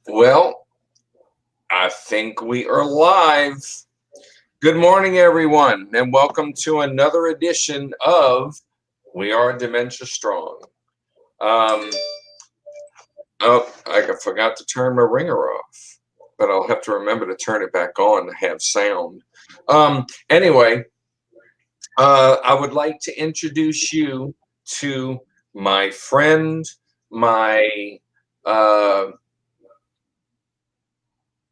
Well, I think we are live. Good morning, everyone, and welcome to another edition of We Are Dementia Strong. Um, I forgot to turn my ringer off, but I'll have to remember to turn it back on to have sound. Anyway, I would like to introduce you to my friend, my, uh,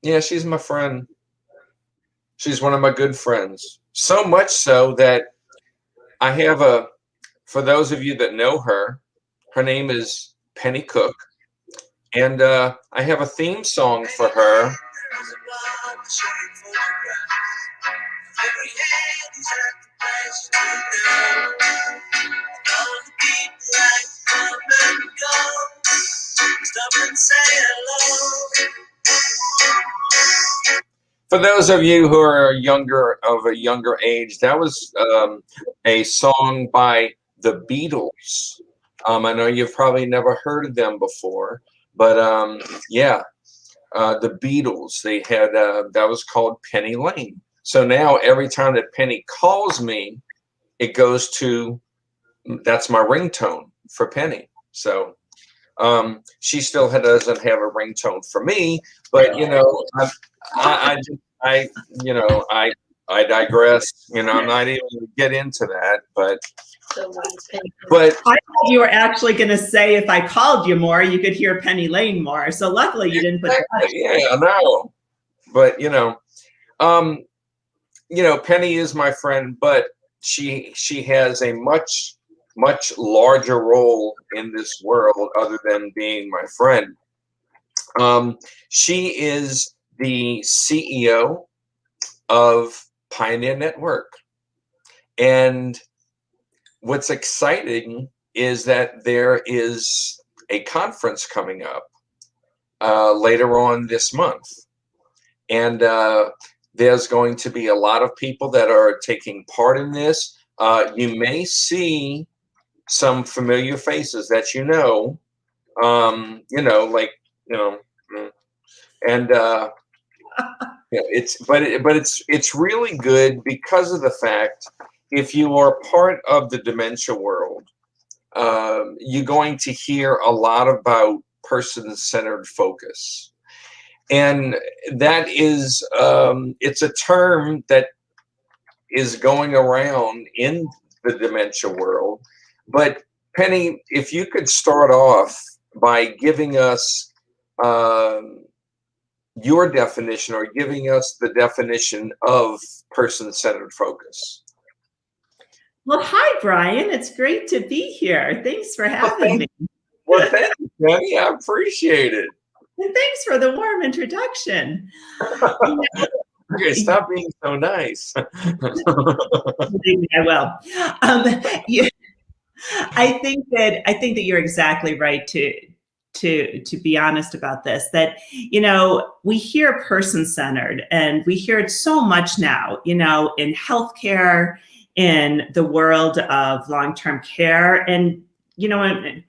yeah, she's my friend. She's one of my good friends. So much so that I have for those of you that know her, her name is Penny Cook. And I have a theme song for her. For those of you who are of a younger age, that was a song by the Beatles. I know you've probably never heard of them before, but yeah, the Beatles. They had that was called Penny Lane. So now every time that Penny calls me, it goes to that's my ringtone for Penny. So she still doesn't have a ringtone for me, but you know, I digress. You know, I'm not even going to get into that, but I thought you were actually going to say if I called you more, you could hear Penny Lane more. So luckily you didn't put that. Yeah, I know. But Penny is my friend, but she has a much larger role in this world other than being my friend. She is the CEO of Pioneer Network. And what's exciting is that there is a conference coming up later on this month. And there's going to be a lot of people that are taking part in this. You may see some familiar faces that and it's really good because of the fact if you are part of the dementia world, you're going to hear a lot about person-centered focus. And that is, it's a term that is going around in the dementia world. But Penny, if you could start off by giving us your definition or giving us the definition of person-centered focus. Well, hi, Brian. It's great to be here. Thanks for having me. Well, thank you, Penny. I appreciate it. And thanks for the warm introduction. Okay, stop being so nice. I will. I think that you're exactly right to be honest about this, that, we hear person-centered and we hear it so much now, in healthcare, in the world of long-term care, and,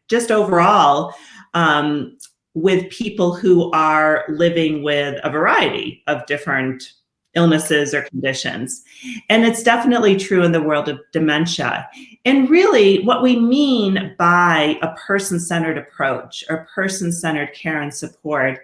just overall, with people who are living with a variety of different illnesses or conditions. And it's definitely true in the world of dementia. And really what we mean by a person-centered approach or person-centered care and support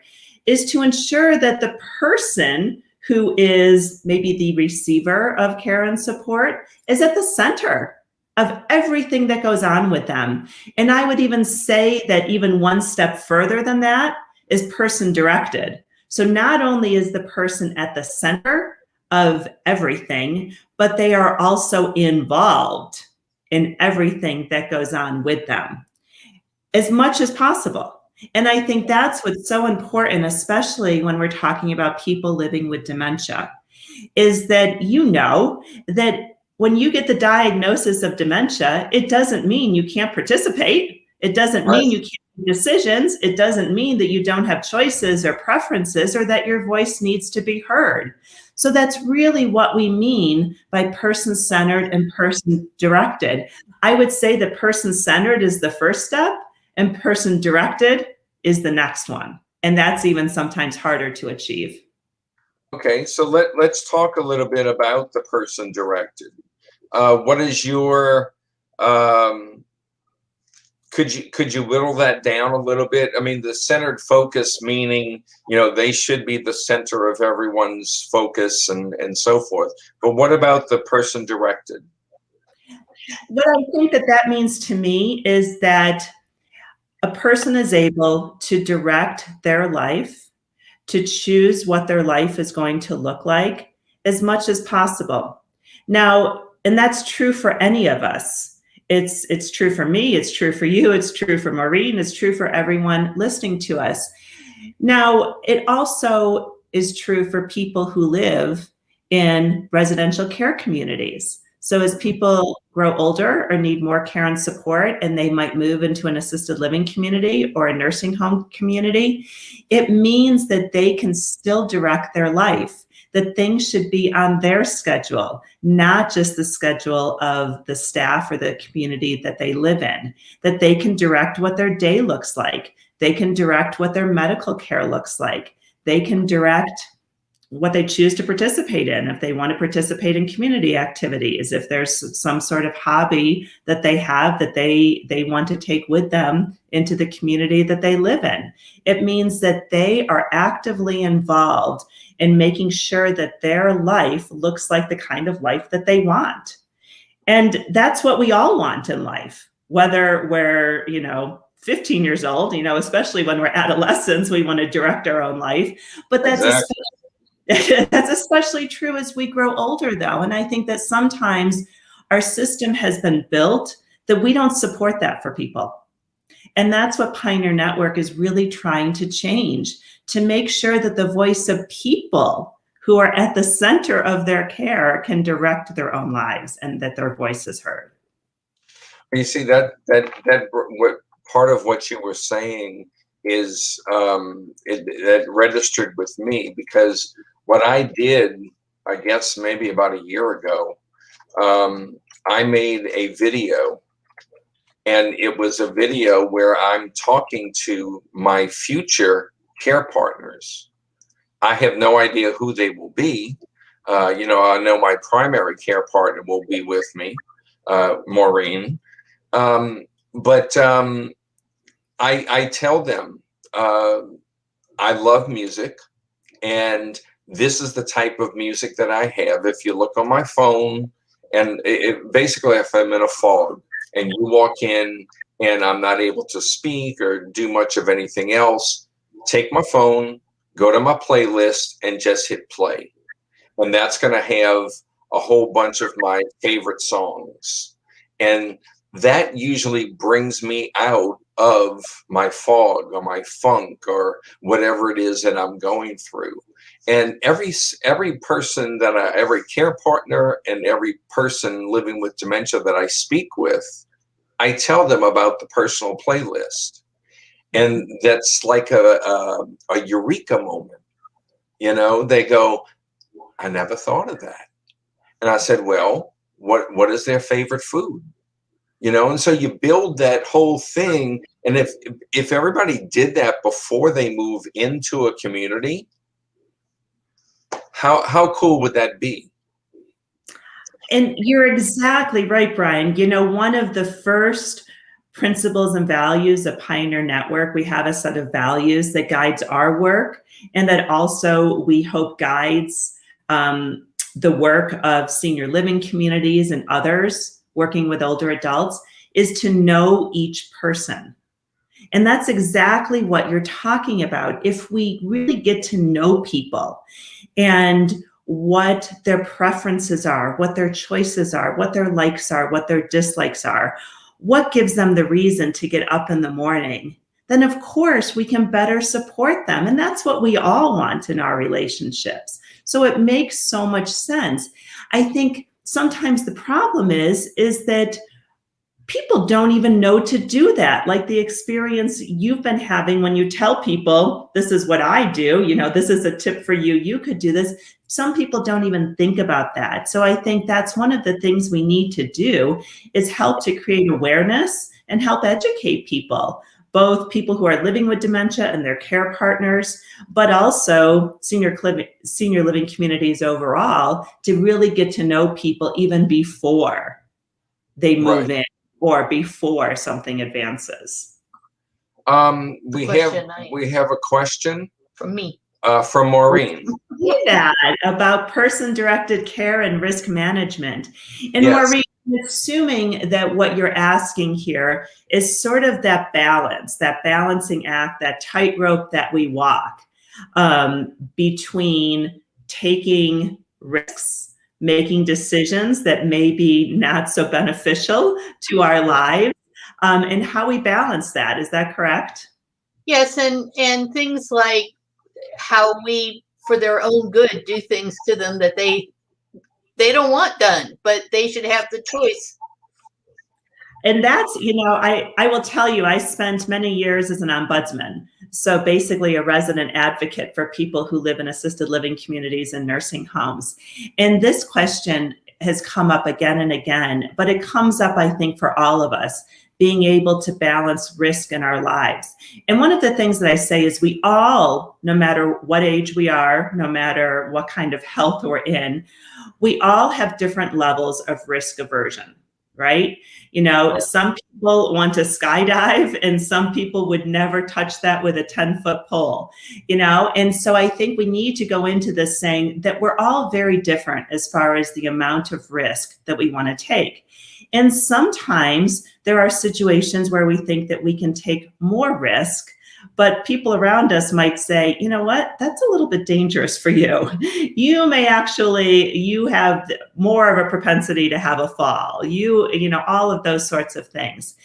is to ensure that the person who is maybe the receiver of care and support is at the center of everything that goes on with them. And I would even say that even one step further than that is person-directed. So not only is the person at the center of everything, but they are also involved in everything that goes on with them as much as possible. And I think that's what's so important, especially when we're talking about people living with dementia, is that that when you get the diagnosis of dementia, it doesn't mean you can't participate. It doesn't mean you can't make decisions. It doesn't mean that you don't have choices or preferences or that your voice needs to be heard. So that's really what we mean by person-centered and person-directed. I would say that person-centered is the first step and person-directed is the next one. And that's even sometimes harder to achieve. Okay, so let's talk a little bit about the person directed. What is your um, could you whittle that down a little bit? I mean, the centered focus, meaning, they should be the center of everyone's focus and so forth. But what about the person directed? What I think that means to me is that a person is able to direct their life, to choose what their life is going to look like as much as possible. Now, and that's true for any of us. It's true for me, it's true for you, it's true for Maureen, it's true for everyone listening to us. Now, it also is true for people who live in residential care communities. So as people grow older or need more care and support, and they might move into an assisted living community or a nursing home community, it means that they can still direct their life, that things should be on their schedule, not just the schedule of the staff or the community that they live in, that they can direct what their day looks like. They can direct what their medical care looks like. They can direct what they choose to participate in, if they want to participate in community activities, if there's some sort of hobby that they have that they want to take with them into the community that they live in. It means that they are actively involved in making sure that their life looks like the kind of life that they want. And that's what we all want in life, whether we're, 15 years old, especially when we're adolescents, we want to direct our own life. But that's Exactly. That's especially true as we grow older, though. And I think that sometimes our system has been built that we don't support that for people. And that's what Pioneer Network is really trying to change, to make sure that the voice of people who are at the center of their care can direct their own lives and that their voice is heard. You see, that what part of what you were saying is that registered with me, because what I did, I guess maybe about a year ago, I made a video, and it was a video where I'm talking to my future care partners. I have no idea who they will be. I know my primary care partner will be with me, Maureen. But I tell them, I love music, and this is the type of music that I have. If you look on my phone, and basically if I'm in a fog and you walk in and I'm not able to speak or do much of anything else, take my phone, go to my playlist, and just hit play. And that's going to have a whole bunch of my favorite songs. And that usually brings me out of my fog or my funk or whatever it is that I'm going through. And every person every care partner and every person living with dementia that I speak with, I tell them about the personal playlist. And that's like a eureka moment. They go, I never thought of that. And I said, well, what is their favorite food? And so you build that whole thing. And if everybody did that before they move into a community, how cool would that be? And you're exactly right, Brian. One of the first principles and values of Pioneer Network, we have a set of values that guides our work, and that also we hope guides the work of senior living communities and others working with older adults, is to know each person. And that's exactly what you're talking about. If we really get to know people and what their preferences are, what their choices are, what their likes are, what their dislikes are, what gives them the reason to get up in the morning, then of course we can better support them. And that's what we all want in our relationships. So it makes so much sense. I think sometimes the problem is that people don't even know to do that. Like the experience you've been having when you tell people, this is what I do, this is a tip for you, you could do this. Some people don't even think about that. So I think that's one of the things we need to do, is help to create awareness and help educate people both people who are living with dementia and their care partners, but also senior living communities overall, to really get to know people even before they Right. move in or before something advances. We have a question from me. From Maureen. That about person-directed care and risk management. And Yes. Maureen, I'm assuming that what you're asking here is sort of that balance, that balancing act, that tightrope that we walk between taking risks, making decisions that may be not so beneficial to our lives, and how we balance that. Is that correct? Yes, and things like how we, for their own good, do things to them that they don't want done, but they should have the choice. And that's, I will tell you, I spent many years as an ombudsman. So basically a resident advocate for people who live in assisted living communities and nursing homes. And this question has come up again and again, but it comes up, I think, for all of us, being able to balance risk in our lives. And one of the things that I say is we all, no matter what age we are, no matter what kind of health we're in, we all have different levels of risk aversion, right? Some people want to skydive and some people would never touch that with a 10-foot pole, and so I think we need to go into this saying that we're all very different as far as the amount of risk that we want to take. And sometimes there are situations where we think that we can take more risk, but people around us might say, you know what, that's a little bit dangerous for you. You have more of a propensity to have a fall, all of those sorts of things.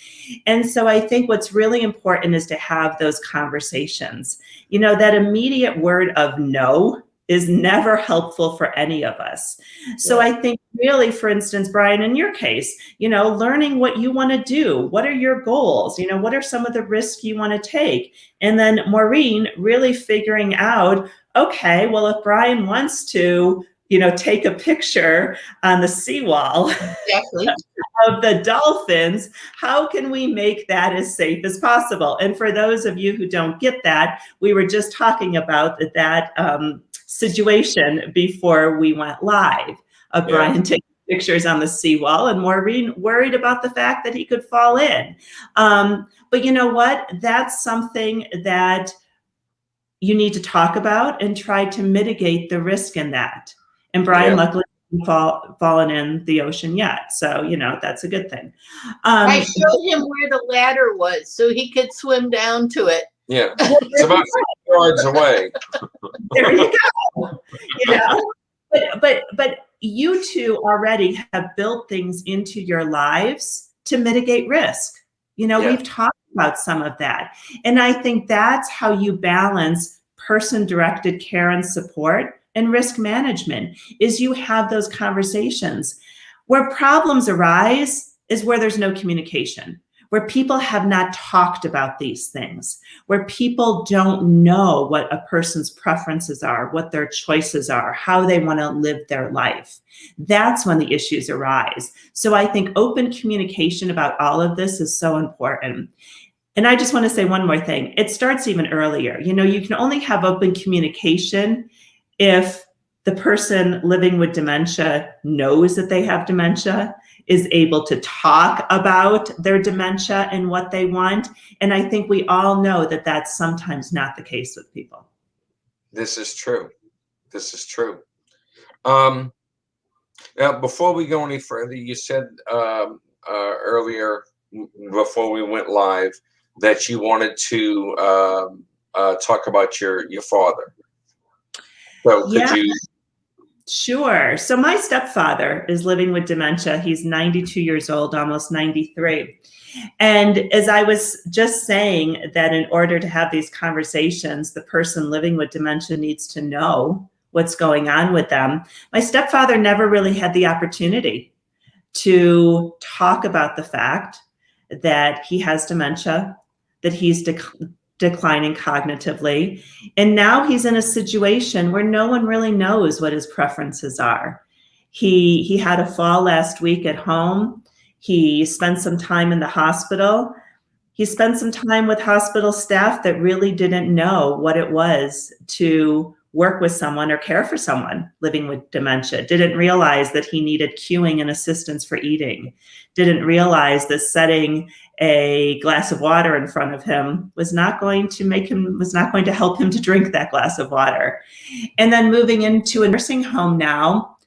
And so I think what's really important is to have those conversations. That immediate word of no is never helpful for any of us. So I think really, for instance, Brian, in your case, learning what you want to do, what are your goals, what are some of the risks you want to take? And then Maureen really figuring out, okay, well, if Brian wants to, take a picture on the seawall Exactly. of the dolphins, how can we make that as safe as possible? And for those of you who don't get that, we were just talking about that situation before we went live of Brian taking pictures on the seawall and Maureen worried about the fact that he could fall in. But you know what? That's something that you need to talk about and try to mitigate the risk in that. And Brian, luckily, hasn't fallen in the ocean yet. So, that's a good thing. I showed him where the ladder was so he could swim down to it. Yeah, it's about 6 yards away. There you go. But you two already have built things into your lives to mitigate risk. We've talked about some of that. And I think that's how you balance person-directed care and support and risk management, is you have those conversations. Where problems arise is where there's no communication, where people have not talked about these things, where people don't know what a person's preferences are, what their choices are, how they want to live their life. That's when the issues arise. So I think open communication about all of this is so important. And I just want to say one more thing. It starts even earlier. You can only have open communication if the person living with dementia knows that they have dementia, is able to talk about their dementia and what they want. And I think we all know that that's sometimes not the case with people. This is true. Now, before we go any further, you said earlier, before we went live, that you wanted to talk about your father. So could you? Sure. So my stepfather is living with dementia. He's 92 years old, almost 93. And as I was just saying, that in order to have these conversations, the person living with dementia needs to know what's going on with them. My stepfather never really had the opportunity to talk about the fact that he has dementia, that he's declining cognitively. And now he's in a situation where no one really knows what his preferences are. He had a fall last week at home. He spent some time in the hospital. He spent some time with hospital staff that really didn't know what it was to work with someone or care for someone living with dementia, didn't realize that he needed cueing and assistance for eating, didn't realize that setting a glass of water in front of him was not going to help him to drink that glass of water. And then moving into a nursing home now,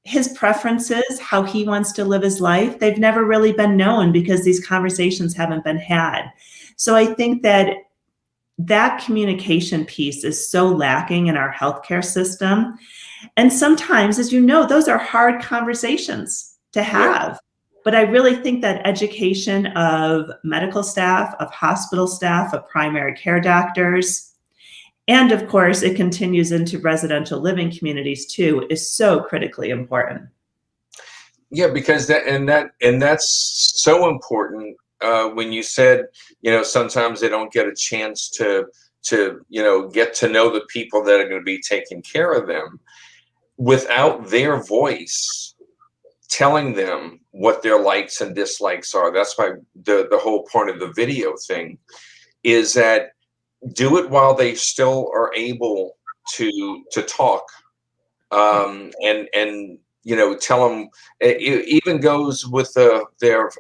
his preferences, how he wants to live his life, they've never really been known because these conversations haven't been had. So I think that communication piece is so lacking in our healthcare system. And sometimes, as you know, those are hard conversations to have. Yeah. But I really think that education of medical staff, of hospital staff, of primary care doctors, and of course, it continues into residential living communities too, is so critically important. Yeah, because that's so important. When you said, sometimes they don't get a chance to get to know the people that are going to be taking care of them without their voice telling them what their likes and dislikes are. That's why the whole point of the video thing is that do it while they still are able to talk, and tell them. It even goes with their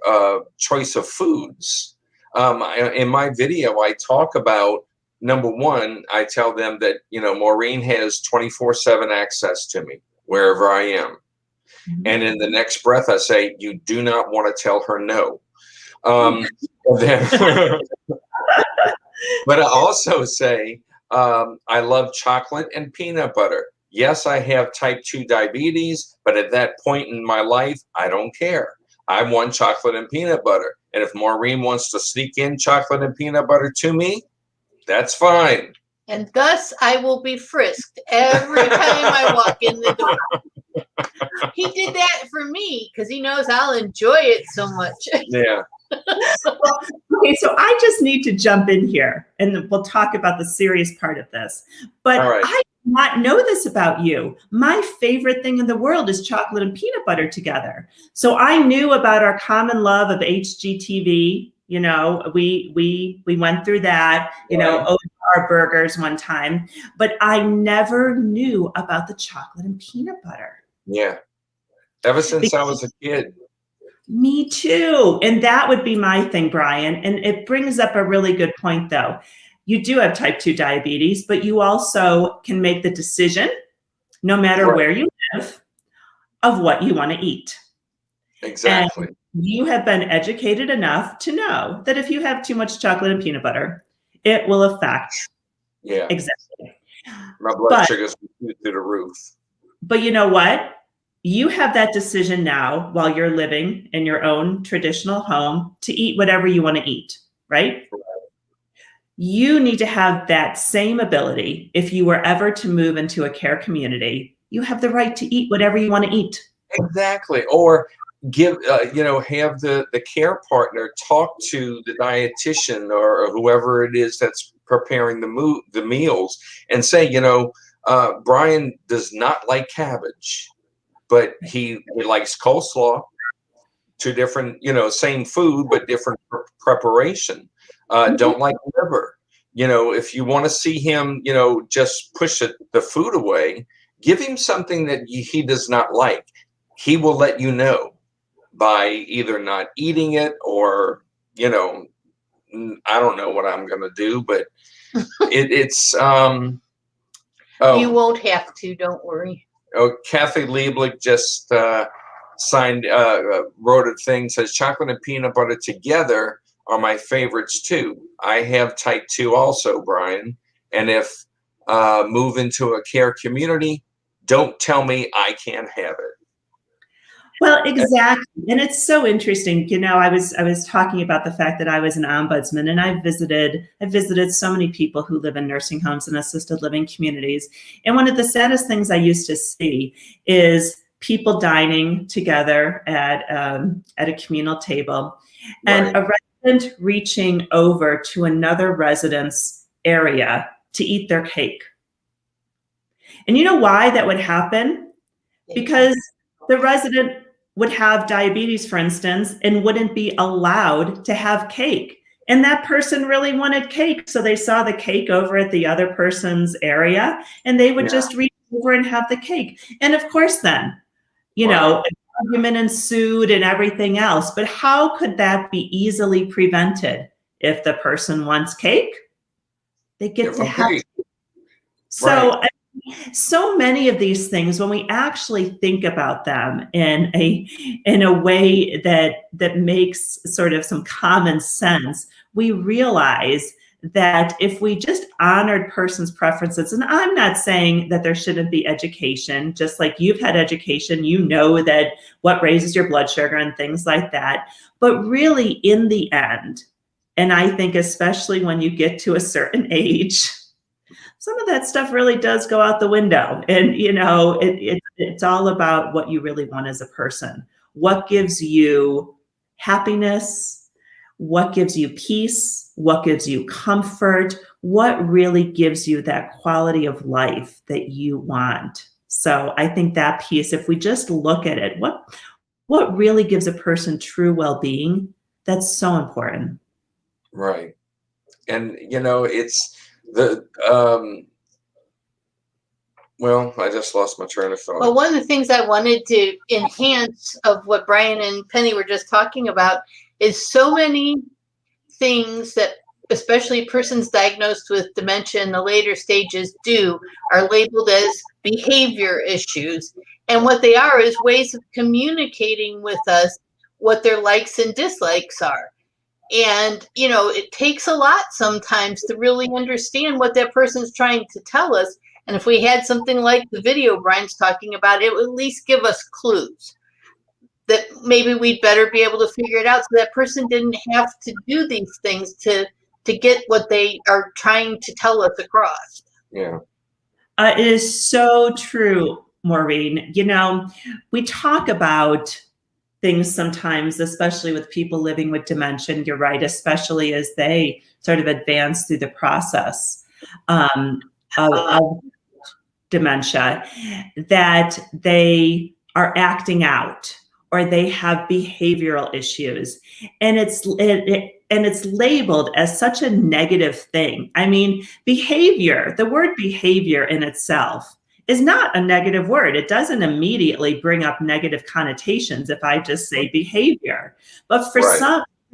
choice of foods. In my video, I talk about, number one, I tell them that, Maureen has 24/7 access to me wherever I am. Mm-hmm. And in the next breath, I say, you do not want to tell her no. But I also say, I love chocolate and peanut butter. Yes, I have type 2 diabetes, but at that point in my life, I don't care. I want chocolate and peanut butter. And if Maureen wants to sneak in chocolate and peanut butter to me, that's fine. And thus I will be frisked every time I walk in the door. He did that for me because he knows I'll enjoy it so much. Yeah. Okay, so I just need to jump in here and we'll talk about the serious part of this. But right. I did not know this about you. My favorite thing in the world is chocolate and peanut butter together. So I knew about our common love of HGTV. We went through that, over our burgers one time, but I never knew about the chocolate and peanut butter. Yeah. Ever since I was a kid. Me too. And that would be my thing, Brian. And it brings up a really good point, though. You do have type 2 diabetes, but you also can make the decision, no matter right. where you live, of what you want to eat. Exactly. And you have been educated enough to know that if you have too much chocolate and peanut butter, it will affect. Yeah. Exactly. My blood sugar's through the roof. But you know what? You have that decision now while you're living in your own traditional home to eat whatever you want to eat, right? You need to have that same ability if you were ever to move into a care community. You have the right to eat whatever you want to eat. Exactly. Or give, have the care partner talk to the dietitian or whoever it is that's preparing the meals and say, Brian does not like cabbage, but he likes coleslaw. Two different, same food, but different preparation. Don't like liver. If you want to see him, just push the food away, give him something that he does not like. He will let you know by either not eating it or, I don't know what I'm going to do, but it's. You won't have to, don't worry. Oh, Kathy LeBlanc just wrote a thing, says chocolate and peanut butter together are my favorites too. I have type 2 also, Brian. And if move into a care community, don't tell me I can't have it. Well, exactly. And it's so interesting. I was talking about the fact that I was an ombudsman and I visited so many people who live in nursing homes and assisted living communities. And one of the saddest things I used to see is people dining together at a communal table and a resident reaching over to another resident's area to eat their cake. And you know why that would happen? Because the resident would have diabetes, for instance, and wouldn't be allowed to have cake And that person really wanted cake. So they saw the cake over at the other person's area, and they would Yeah. just reach over and have the cake. And of course, then, you Wow. know, an argument ensued and everything else. But how could that be easily prevented? If the person wants cake, they get to have cake. so Right. so many of these things, when we actually think about them in a way that makes sort of some common sense, we realize that if we just honored persons' preferences, and I'm not saying that there shouldn't be education, just like you've had education, you know that what raises your blood sugar and things like that, but really in the end, and I think especially when you get to a certain age, some of that stuff really does go out the window. And, you know, it's all about what you really want as a person. What gives you happiness? What gives you peace? What gives you comfort? What really gives you that quality of life that you want? So I think that piece, if we just look at it, what really gives a person true well-being, that's so important. Right. And, you know, it's the, well, I just lost my train of thought. Well, one of the things I wanted to enhance of what Brian and Penny were just talking about is so many things that especially persons diagnosed with dementia in the later stages are labeled as behavior issues. And what they are is ways of communicating with us what their likes and dislikes are. And, you know, it takes a lot sometimes to really understand what that person's trying to tell us. And if we had something like the video Brian's talking about, it would at least give us clues that maybe we'd better be able to figure it out so that person didn't have to do these things to get what they are trying to tell us across. Yeah. It is so true, Maureen. You know, we talk about things sometimes, especially with people living with dementia, you're right, especially as they sort of advance through the process of dementia, that they are acting out or they have behavioral issues. And it's labeled as such a negative thing. I mean, behavior, the word behavior in itself is not a negative word. It doesn't immediately bring up negative connotations if I just say behavior. But for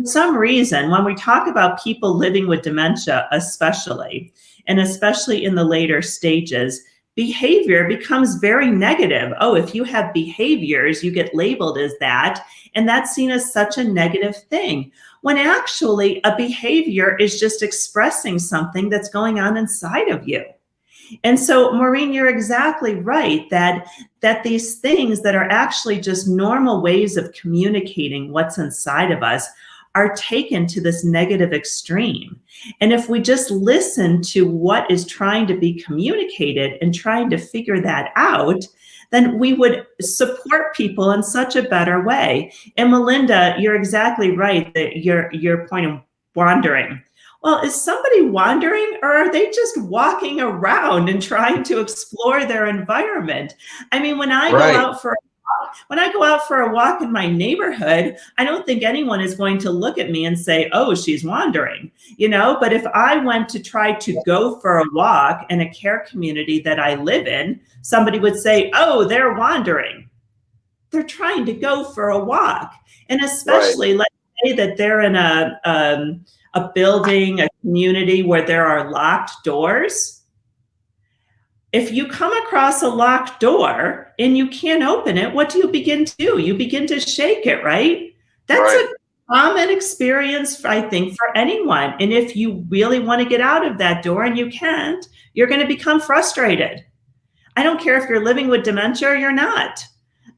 some reason, when we talk about people living with dementia, especially, and especially in the later stages, behavior becomes very negative. Oh, if you have behaviors, you get labeled as that. And that's seen as such a negative thing. When actually a behavior is just expressing something that's going on inside of you. And so, Maureen, you're exactly right that these things that are actually just normal ways of communicating what's inside of us are taken to this negative extreme. And if we just listen to what is trying to be communicated and trying to figure that out, then we would support people in such a better way. And Melinda, you're exactly right that your point of wandering. Well, is somebody wandering, or are they just walking around and trying to explore their environment? I mean, when I go out for a walk in my neighborhood, I don't think anyone is going to look at me and say, "Oh, she's wandering," you know. But if I went to try to go for a walk in a care community that I live in, somebody would say, "Oh, they're wandering." They're trying to go for a walk, and especially let's say that they're in a building, a community where there are locked doors. If you come across a locked door and you can't open it, what do you begin to do? You begin to shake it, right? That's a common experience, I think, for anyone. And if you really want to get out of that door and you can't, you're going to become frustrated. I don't care if you're living with dementia or you're not.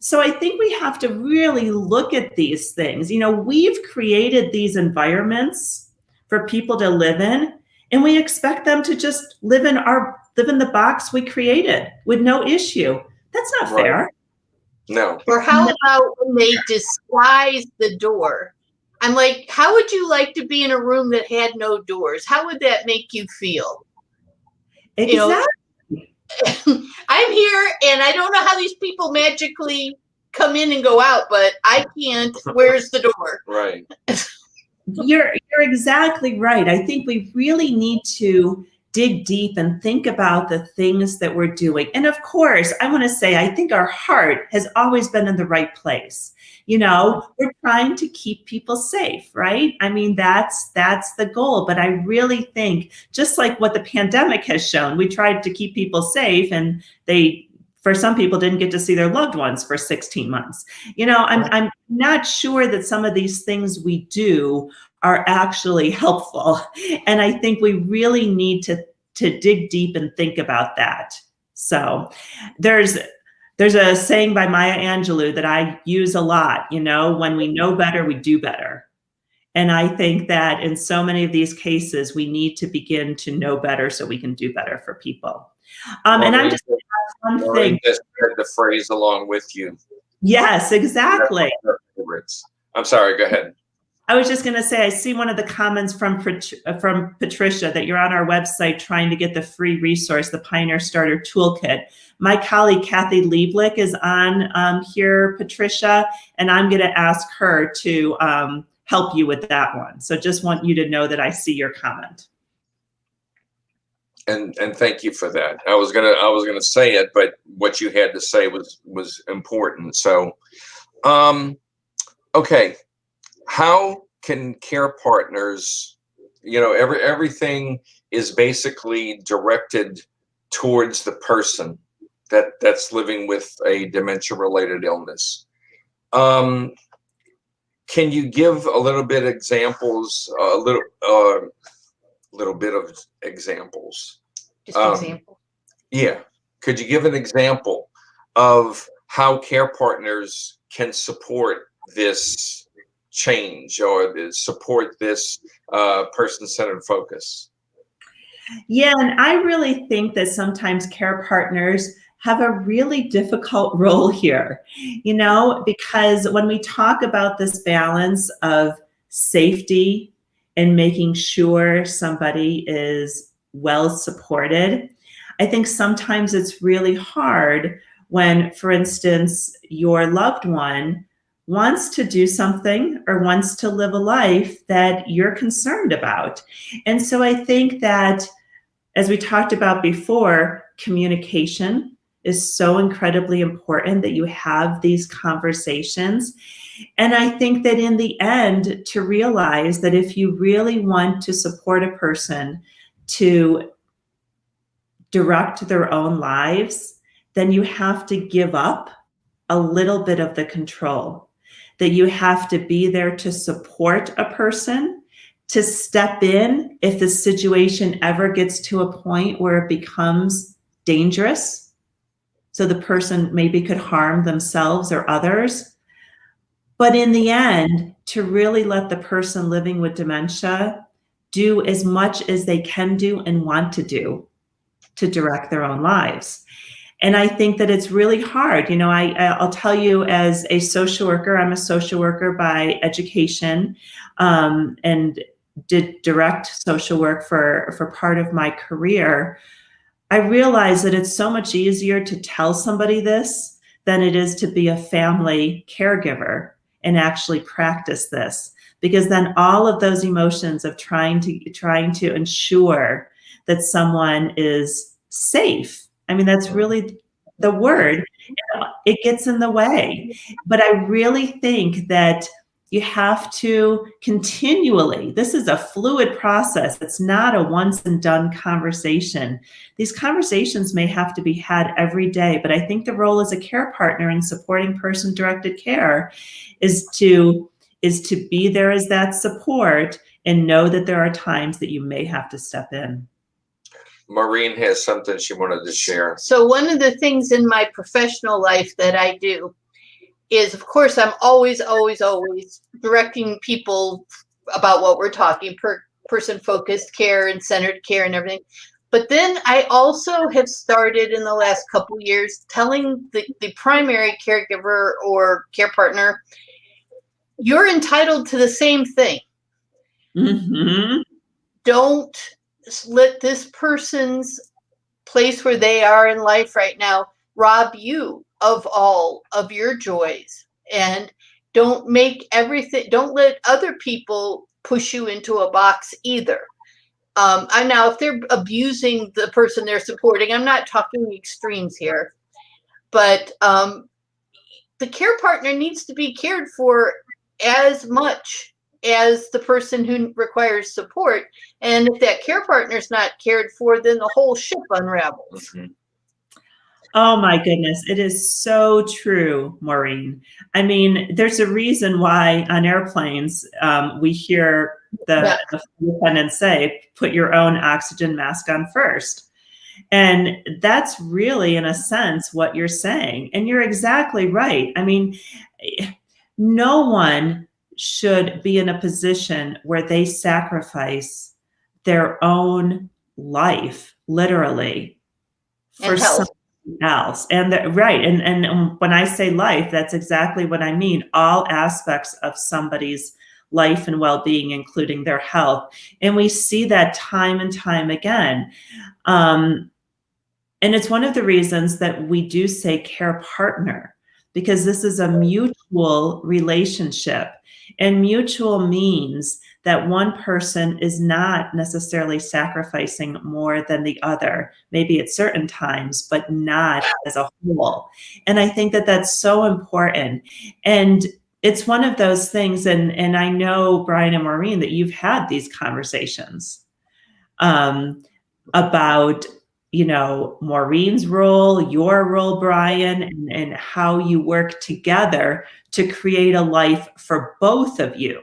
So I think we have to really look at these things. You know, we've created these environments for people to live in, and we expect them to just live in the box we created with no issue. That's not fair. No. Or how about when they disguise the door? I'm like, how would you like to be in a room that had no doors? How would that make you feel? Exactly. You know, I'm here and I don't know how these people magically come in and go out, but I can't. Where's the door? Right. You're exactly right. I think we really need to dig deep and think about the things that we're doing. And of course, I want to say, I think our heart has always been in the right place. You know, we're trying to keep people safe, right? I mean, that's the goal. But I really think, just like what the pandemic has shown, we tried to keep people safe, and for some people, didn't get to see their loved ones for 16 months. You know, I'm not sure that some of these things we do are actually helpful. And I think we really need to dig deep and think about that. So there's a saying by Maya Angelou that I use a lot, you know, when we know better, we do better. And I think that in so many of these cases, we need to begin to know better so we can do better for people. And I'm just going to add one thing. Just read the phrase along with you. Yes, exactly. I'm sorry, go ahead. I was just going to say, I see one of the comments from Patricia that you're on our website trying to get the free resource, the Pioneer Starter Toolkit. My colleague, Kathy LeBlanc, is on here, Patricia, and I'm going to ask her to help you with that one. So just want you to know that I see your comment. And thank you for that. I was gonna say it, but what you had to say was important. So, okay, how can care partners, you know, everything is basically directed towards the person that's living with a dementia-related illness. Can you give a little bit of examples, little bit of examples? Just example. Yeah. Could you give an example of how care partners can support this change or support this person-centered focus? Yeah, and I really think that sometimes care partners have a really difficult role here, you know, because when we talk about this balance of safety and making sure somebody is well supported, I think sometimes it's really hard when, for instance, your loved one wants to do something or wants to live a life that you're concerned about. And so I think that, as we talked about before, communication is so incredibly important, that you have these conversations. And I think that in the end, to realize that if you really want to support a person to direct their own lives, then you have to give up a little bit of the control, that you have to be there to support a person, to step in if the situation ever gets to a point where it becomes dangerous, so the person maybe could harm themselves or others. But in the end, to really let the person living with dementia do as much as they can do and want to do to direct their own lives. And I think that it's really hard. You know, I'll tell you, as a social worker, I'm a social worker by education, and did direct social work for part of my career. I realized that it's so much easier to tell somebody this than it is to be a family caregiver and actually practice this, because then all of those emotions of trying to ensure that someone is safe, I mean, that's really the word, it gets in the way. But I really think that you have to continually, this is a fluid process. It's not a once and done conversation. These conversations may have to be had every day, but I think the role as a care partner in supporting person-directed care is to be there as that support, and know that there are times that you may have to step in. Maureen has something she wanted to share. So one of the things in my professional life that I do is, of course, I'm always directing people about what we're talking, person-focused care and centered care and everything. But then I also have started in the last couple of years telling the primary caregiver or care partner, you're entitled to the same thing. Mm-hmm. Don't let this person's place where they are in life right now rob you of all of your joys. And don't let other people push you into a box either. I now, if they're abusing the person they're supporting, I'm not talking extremes here, but the care partner needs to be cared for as much as the person who requires support. And if that care partner is not cared for, then the whole ship unravels. Mhm. Oh my goodness, it is so true, Maureen. I mean, there's a reason why on airplanes we hear the attendants say, put your own oxygen mask on first. And that's really, in a sense, what you're saying. And you're exactly right. I mean, no one should be in a position where they sacrifice their own life, literally, for And health. something else. And right. And when I say life, that's exactly what I mean. All aspects of somebody's life and well-being, including their health. And we see that time and time again. And it's one of the reasons that we do say care partner, because this is a mutual relationship. And mutual means that one person is not necessarily sacrificing more than the other, maybe at certain times, but not as a whole. And I think that that's so important. And it's one of those things, and I know, Brian and Maureen, that you've had these conversations about, you know, Maureen's role, your role, Brian, and how you work together to create a life for both of you.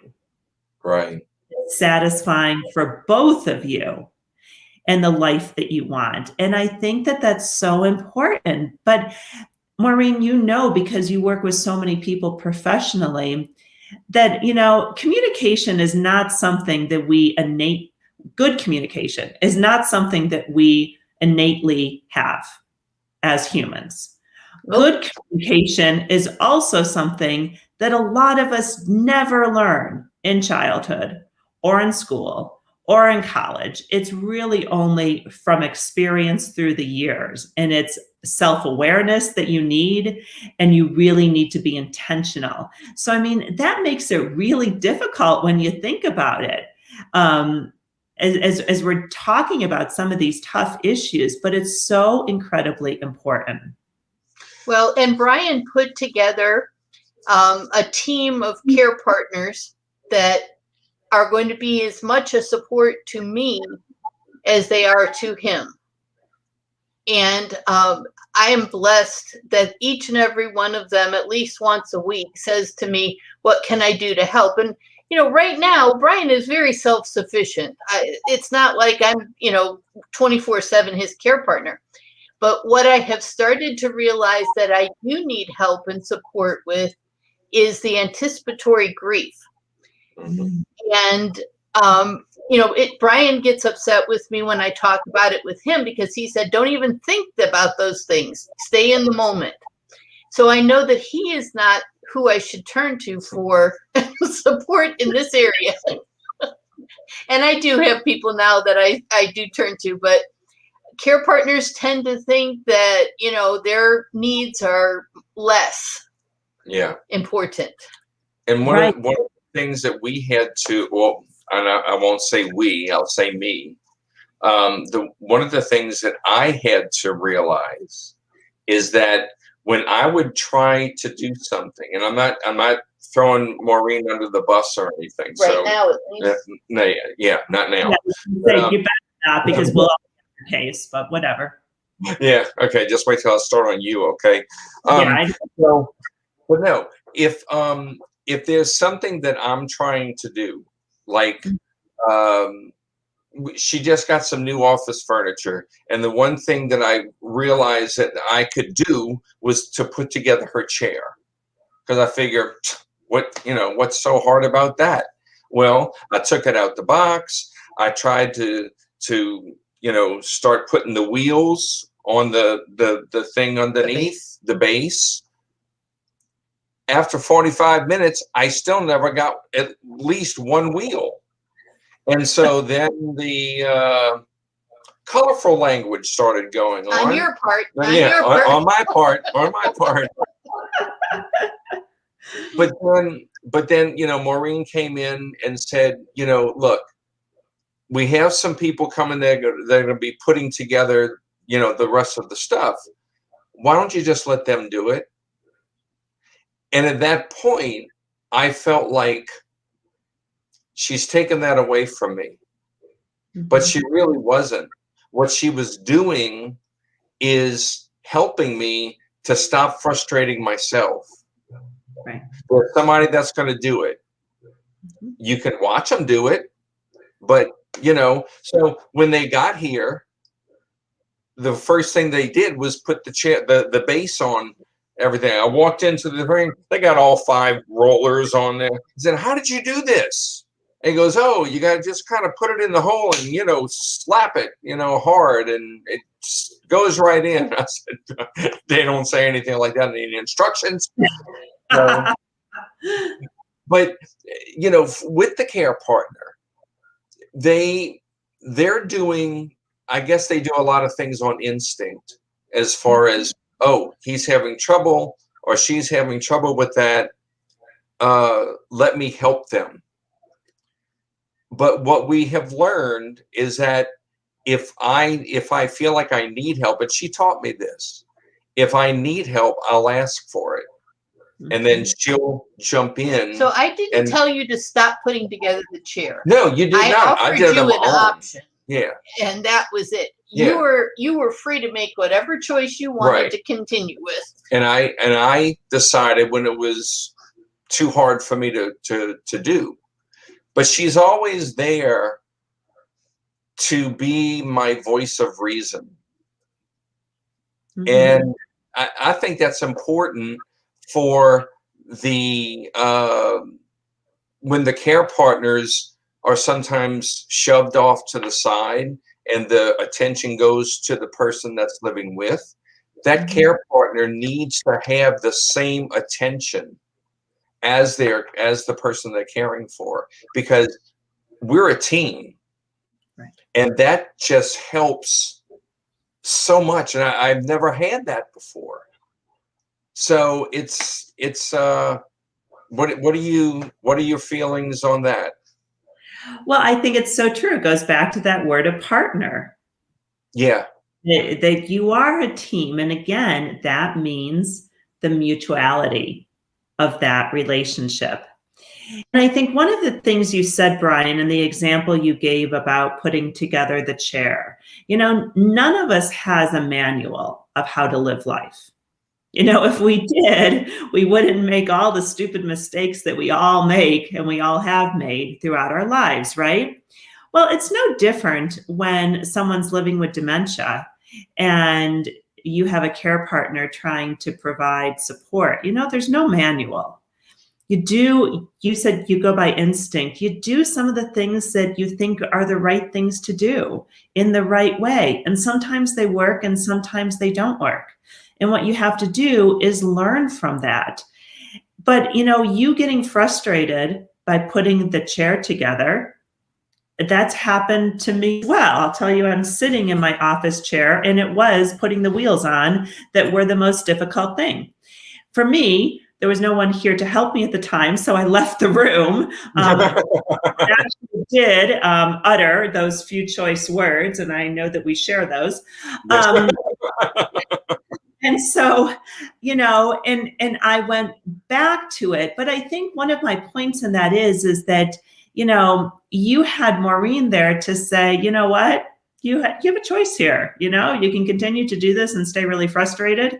Right. Satisfying for both of you and the life that you want. And I think that that's so important. But Maureen, you know, because you work with so many people professionally, that, you know, communication is not something that good communication is not something that we innately have as humans. Nope. Good communication is also something that a lot of us never learn in childhood or in school or in college. It's really only from experience through the years, and it's self-awareness that you need, and you really need to be intentional. So, I mean, that makes it really difficult when you think about it. As we're talking about some of these tough issues, but it's so incredibly important. Well, and Brian put together a team of care partners that are going to be as much a support to me as they are to him. And I am blessed that each and every one of them, at least once a week, says to me, what can I do to help? And, you know, right now, Brian is very self-sufficient. It's not like I'm, you know, 24/7 his care partner. But what I have started to realize that I do need help and support with is the anticipatory grief. Mhm. And, you know, Brian gets upset with me when I talk about it with him, because he said, don't even think about those things. Stay in the moment. So I know that he is not who I should turn to for support in this area. And I do have people now that I do turn to, but care partners tend to think that, you know, their needs are less important. And one of the things that we had to, well, and I won't say we, I'll say me. One of the things that I had to realize is that when I would try to do something, and I'm not throwing Maureen under the bus or anything. Right so, now, at least. Not now. You better not, because we'll all have your case, but whatever. Yeah. Okay. Just wait till I start on you. Okay. Yeah. But no, if there's something that I'm trying to do, like, she just got some new office furniture, and the one thing that I realized that I could do was to put together her chair, because I figure, what's so hard about that? Well, I took it out the box. I tried to start putting the wheels on the thing underneath the base. After 45 minutes, I still never got at least one wheel. And so then the colorful language started going on. On your part. On my part. But then but then, Maureen came in and said, look, we have some people coming there that are going to be putting together, the rest of the stuff. Why don't you just let them do it? And at that point, I felt like she's taken that away from me. But she really wasn't. What she was doing is helping me to stop frustrating myself. Right. There's somebody that's going to do it. You can watch them do it, but so when they got here, the first thing they did was put the base on everything. I walked into the ring, they got all 5 rollers on there. I said, "How did you do this?" And he goes, "Oh, you got to just kind of put it in the hole and, slap it, hard, and it goes right in." I said, "They don't say anything like that in the instructions." But, with the care partner, they're doing, I guess they do a lot of things on instinct as far as, oh, he's having trouble or she's having trouble with that. Let me help them. But what we have learned is that if I feel like I need help, and she taught me this, if I need help, I'll ask for it. And then she'll jump in. So I didn't tell you to stop putting together the chair. No, you did not. I offered you an option. Yeah. And that was it. Yeah. You were free to make whatever choice you wanted to continue with. And I decided when it was too hard for me to do. But she's always there to be my voice of reason. And I think that's important for the when the care partners are sometimes shoved off to the side and the attention goes to the person that's living with, that care partner needs to have the same attention as the person they're caring for, because we're a team. Right. And that just helps so much. And I've never had that before. So it's what are your feelings on that? Well, I think it's so true. It goes back to that word of partner. Yeah. That you are a team. And again, that means the mutuality of that relationship. And I think one of the things you said, Brian, and the example you gave about putting together the chair, none of us has a manual of how to live life. If we did, we wouldn't make all the stupid mistakes that we all make and we all have made throughout our lives, right? Well, it's no different when someone's living with dementia and you have a care partner trying to provide support. There's no manual. You said you go by instinct. You do some of the things that you think are the right things to do in the right way. And sometimes they work and sometimes they don't work. And what you have to do is learn from that. But, you getting frustrated by putting the chair together, that's happened to me as well. I'll tell you, I'm sitting in my office chair and it was putting the wheels on that were the most difficult thing. For me, there was no one here to help me at the time, so I left the room. I actually did utter those few choice words, and I know that we share those. And so, and I went back to it. But I think one of my points in that is that, you had Maureen there to say, you know what? You have a choice here. You can continue to do this and stay really frustrated,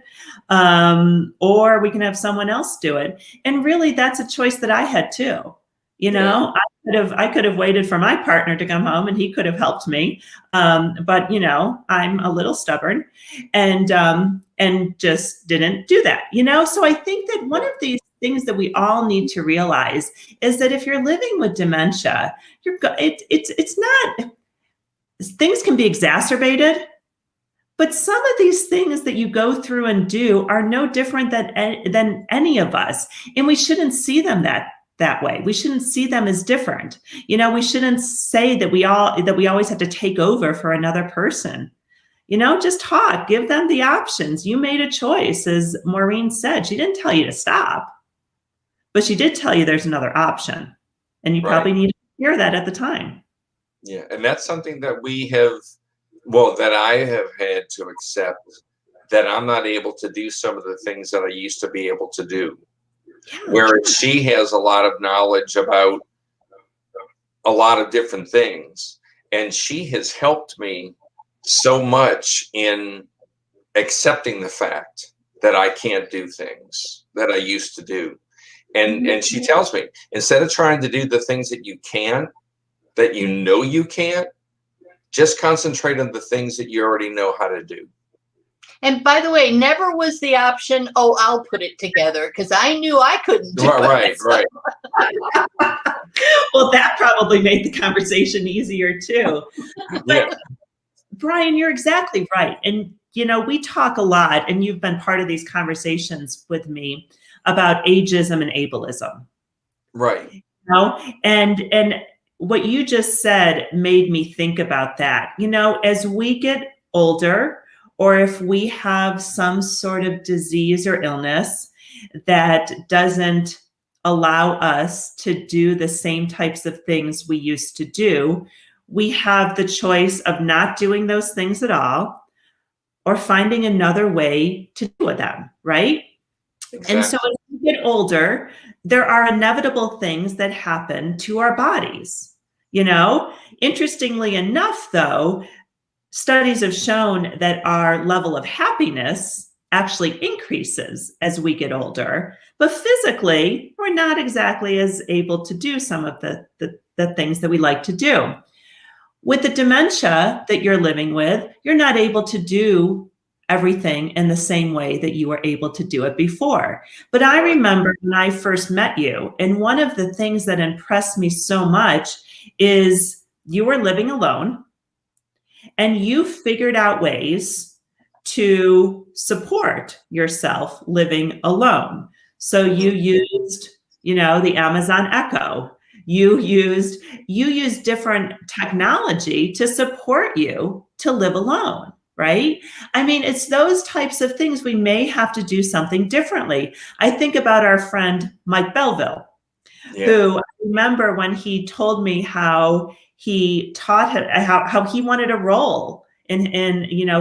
or we can have someone else do it. And really, that's a choice that I had too. I could have waited for my partner to come home and he could have helped me. But I'm a little stubborn and just didn't do that, So I think that one of these things that we all need to realize is that if you're living with dementia, it's not, things can be exacerbated, but some of these things that you go through and do are no different than any of us. And we shouldn't see them that way. We shouldn't see them as different. We shouldn't say that we always have to take over for another person. Just talk, give them the options. You made a choice. As Maureen said, she didn't tell you to stop, but she did tell you there's another option, and you probably Right. need to hear that at the time. Yeah. And that's something that we have, well, that I have had to accept, that I'm not able to do some of the things that I used to be able to do. Yeah. Whereas she has a lot of knowledge about a lot of different things. And she has helped me so much in accepting the fact that I can't do things that I used to do. And she tells me, instead of trying to do the things that you can, that you know you can't, just concentrate on the things that you already know how to do. And by the way, never was the option, oh, I'll put it together, because I knew I couldn't do it. Right. Well, that probably made the conversation easier too. Yeah. Brian, you're exactly right. And, we talk a lot, and you've been part of these conversations with me about ageism and ableism. Right. And what you just said made me think about that. As we get older, or if we have some sort of disease or illness that doesn't allow us to do the same types of things we used to do, we have the choice of not doing those things at all, or finding another way to deal with them, right? Exactly. And so as we get older, there are inevitable things that happen to our bodies. Interestingly enough, though, studies have shown that our level of happiness actually increases as we get older, but physically, we're not exactly as able to do some of the things that we like to do. With the dementia that you're living with, you're not able to do everything in the same way that you were able to do it before. But I remember when I first met you, and one of the things that impressed me so much is you were living alone, and you figured out ways to support yourself living alone. So you used, the Amazon Echo. You used different technology to support you to live alone, right? I mean, it's those types of things we may have to do something differently. I think about our friend Mike Belville, who I remember when he told me how he taught him how he wanted a role in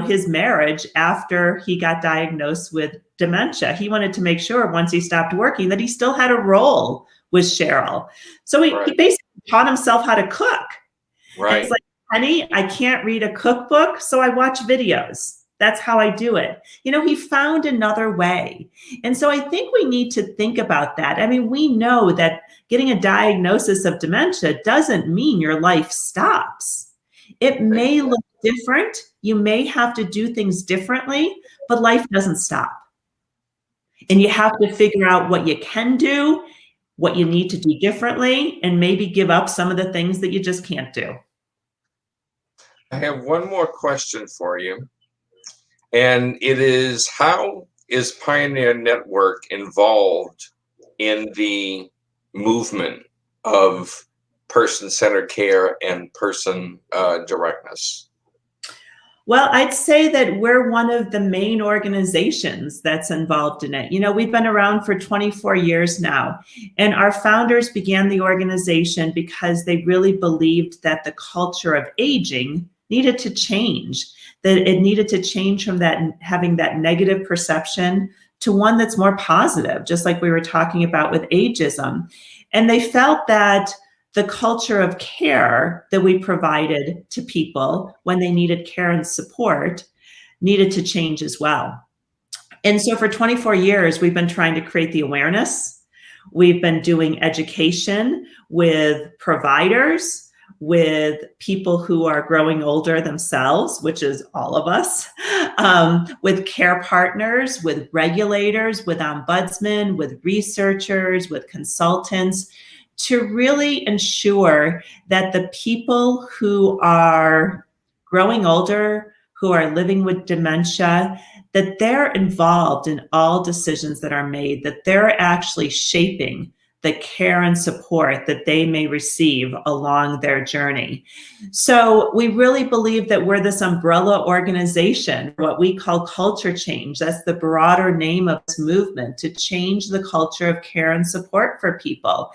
his marriage after he got diagnosed with dementia. He wanted to make sure once he stopped working that he still had a role with Cheryl. So he basically taught himself how to cook. Right. And it's like, honey, I can't read a cookbook, so I watch videos. That's how I do it. He found another way. And so I think we need to think about that. I mean, we know that getting a diagnosis of dementia doesn't mean your life stops. It may look different. You may have to do things differently, but life doesn't stop. And you have to figure out what you can do, what you need to do differently, and maybe give up some of the things that you just can't do. I have one more question for you. And it is, how is Pioneer Network involved in the movement of person-centered care and person directness? Well, I'd say that we're one of the main organizations that's involved in it. We've been around for 24 years now, and our founders began the organization because they really believed that the culture of aging needed to change, that it needed to change from that having that negative perception to one that's more positive, just like we were talking about with ageism. And they felt that the culture of care that we provided to people when they needed care and support needed to change as well. And so for 24 years, we've been trying to create the awareness. We've been doing education with providers, with people who are growing older themselves, which is all of us, with care partners, with regulators, with ombudsmen, with researchers, with consultants, to really ensure that the people who are growing older, who are living with dementia, that they're involved in all decisions that are made, that they're actually shaping the care and support that they may receive along their journey. So we really believe that we're this umbrella organization, what we call culture change. That's the broader name of this movement, to change the culture of care and support for people.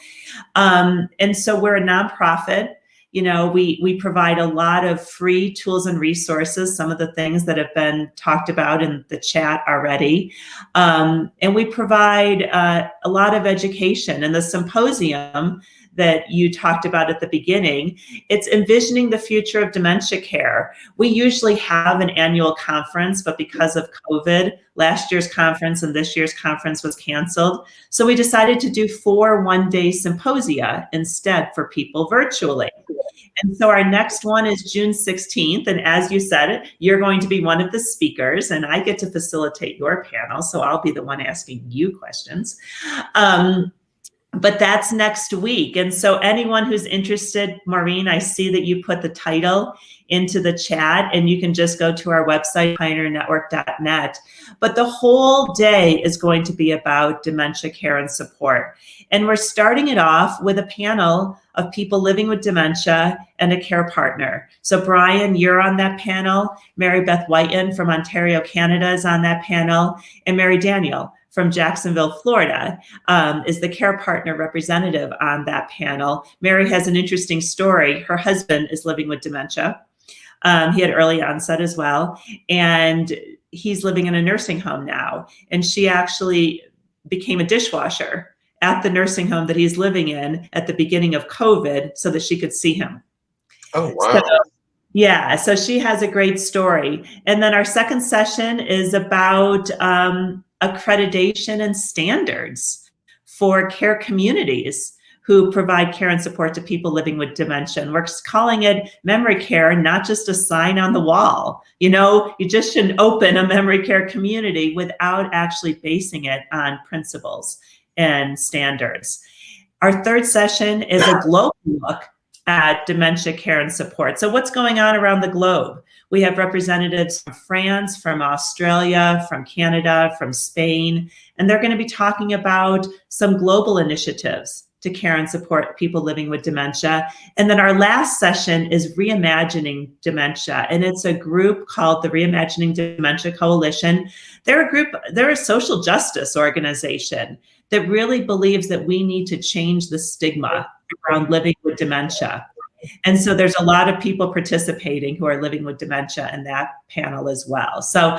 And so we're a nonprofit. You know, we provide a lot of free tools and resources, some of the things that have been talked about in the chat already. And we provide a lot of education. And the symposium that you talked about at the beginning, it's envisioning the future of dementia care. We usually have an annual conference, but because of COVID, last year's conference and this year's conference was canceled. So we decided to do 4 one-day symposia instead for people virtually. And so our next one is June 16th. And as you said, you're going to be one of the speakers, and I get to facilitate your panel. So I'll be the one asking you questions. But that's next week. And so anyone who's interested, Maureen, I see that you put the title into the chat, and you can just go to our website, pioneernetwork.net. But the whole day is going to be about dementia care and support. And we're starting it off with a panel of people living with dementia and a care partner. So Brian, you're on that panel. Mary Beth Whiten from Ontario, Canada is on that panel. And Mary Daniel from Jacksonville, Florida, is the care partner representative on that panel. Mary has an interesting story. Her husband is living with dementia. He had early onset as well, and he's living in a nursing home now. And she actually became a dishwasher at the nursing home that he's living in at the beginning of COVID so that she could see him. Oh, wow. Yeah, so she has a great story. And then our second session is about accreditation and standards for care communities who provide care and support to people living with dementia. And we're calling it memory care, not just a sign on the wall. You know, you just shouldn't open a memory care community without actually basing it on principles and standards. Our third session is a global look at dementia care and support. So what's going on around the globe? We have representatives from France, from Australia, from Canada, from Spain, and they're going to be talking about some global initiatives to care and support people living with dementia. And then our last session is Reimagining Dementia, and it's a group called the Reimagining Dementia Coalition. They're a social justice organization that really believes that we need to change the stigma around living with dementia. And so there's a lot of people participating who are living with dementia in that panel as well. So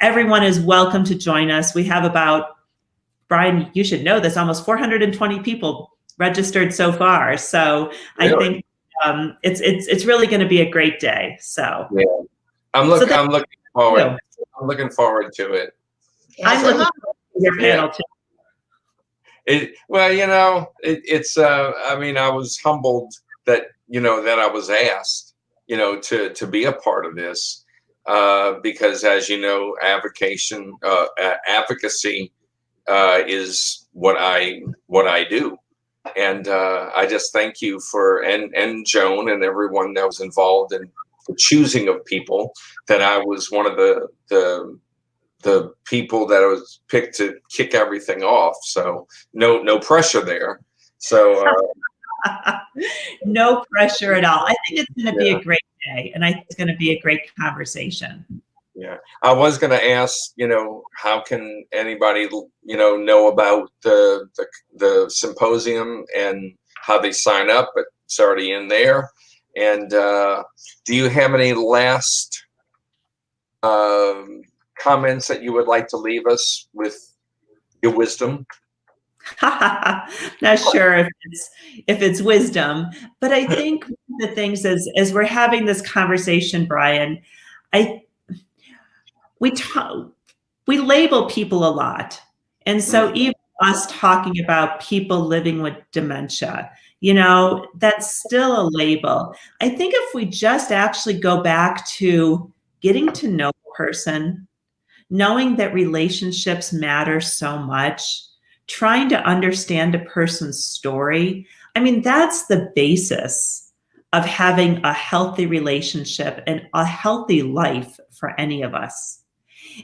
everyone is welcome to join us. We have about, Brian, you should know this, almost 420 people registered so far. So really? I think it's really going to be a great day. So yeah. I'm looking forward. I'm looking forward to it. I'm looking forward to your panel too. Well, you know, I mean, I was humbled that, you know, that I was asked, you know, to be a part of this, because as you know, advocacy is what I do. And I just thank you and Joan and everyone that was involved in the choosing of people, that I was one of the people that was picked to kick everything off. So no pressure there. So no pressure at all. I think it's going to be a great day, and I think it's going to be a great conversation. Yeah, I was going to ask, you know, how can anybody, you know about the symposium and how they sign up, but it's already in there. And do you have any last comments that you would like to leave us with your wisdom? Not sure if it's wisdom, but I think one of the things is, as we're having this conversation, Brian, we label people a lot. And so even us talking about people living with dementia, you know, that's still a label. I think if we just actually go back to getting to know a person, knowing that relationships matter so much, trying to understand a person's story, I mean, that's the basis of having a healthy relationship and a healthy life for any of us.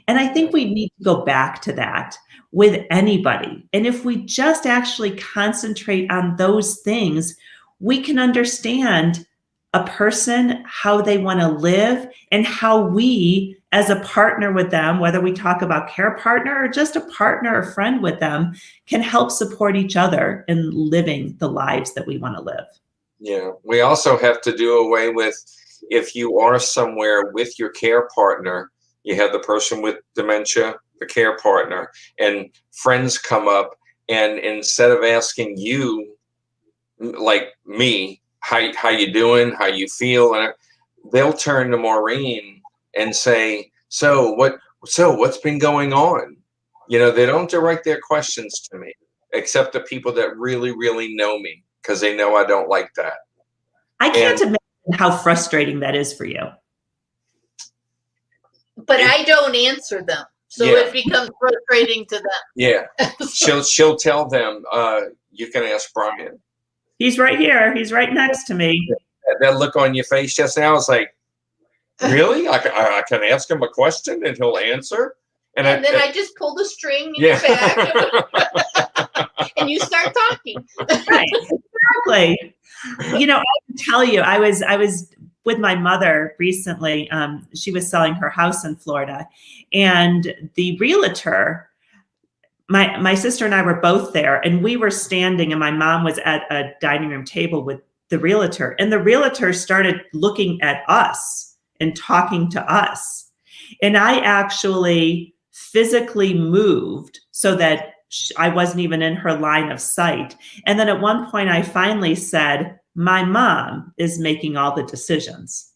And I think we need to go back to that with anybody. And if we just actually concentrate on those things, we can understand a person, how they want to live, and how we, as a partner with them, whether we talk about care partner or just a partner or friend with them, can help support each other in living the lives that we want to live. Yeah. We also have to do away with, if you are somewhere with your care partner, you have the person with dementia, the care partner, and friends come up, and instead of asking you, like me, how you doing, how you feel, and they'll turn to Maureen and say, so what's been going on? You know, they don't direct their questions to me, except the people that really, really know me, because they know I don't like that. I can't imagine how frustrating that is for you. But I don't answer them, so it becomes frustrating to them. Yeah, she'll tell them, you can ask Brian. He's right here. He's right next to me. That look on your face just now is like, really? I can ask him a question and he'll answer? And then I just pull the string in your back and you start talking. Right, exactly. You know, I can tell you, I was with my mother recently. She was selling her house in Florida, and the realtor, my sister and I were both there, and we were standing, and my mom was at a dining room table with the realtor, and the realtor started looking at us and talking to us. And I actually physically moved so that I wasn't even in her line of sight. And then at one point I finally said, my mom is making all the decisions.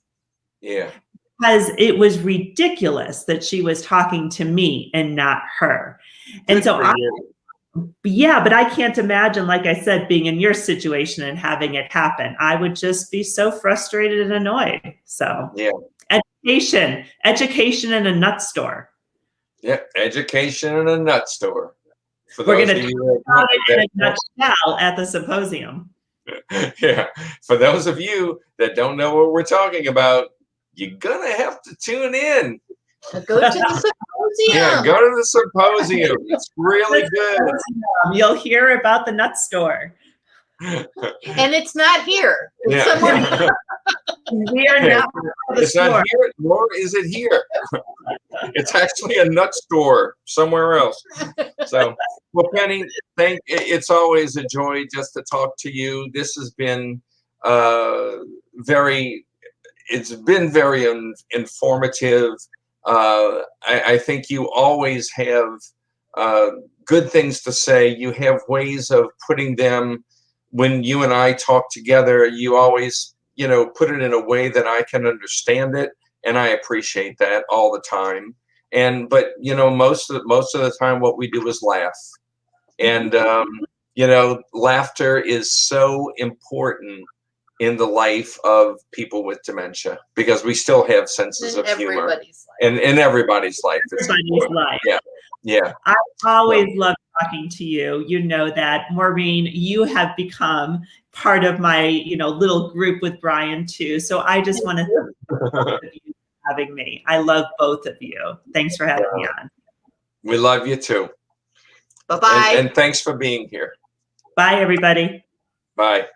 Yeah. Because it was ridiculous that she was talking to me and not her. And so but I can't imagine, like I said, being in your situation and having it happen. I would just be so frustrated and annoyed. So yeah. Education in a nut store. Yeah, education in a nut store. We're going to talk about it in a nutshell at the symposium. Yeah, for those of you that don't know what we're talking about, you're going to have to tune in. Go to the symposium. Yeah, go to the symposium. It's really good. You'll hear about the nut store. And it's not here. It's somewhere. We are not. It's not here, nor is it here. It's actually a nut store somewhere else. So, well, Penny, it's always a joy just to talk to you. This has been very informative. I think you always have good things to say. You have ways of putting them. When you and I talk together, you always, put it in a way that I can understand it, and I appreciate that all the time. But most of the time, what we do is laugh, and laughter is so important in the life of people with dementia, because we still have senses of humor in everybody's life. Everybody's life. Yeah. I always love talking to you. You know that, Maureen, you have become part of my, little group with Brian too. So I just want to thank both of you for having me. I love both of you. Thanks for having me on. We love you too. Bye-bye. And thanks for being here. Bye, everybody. Bye.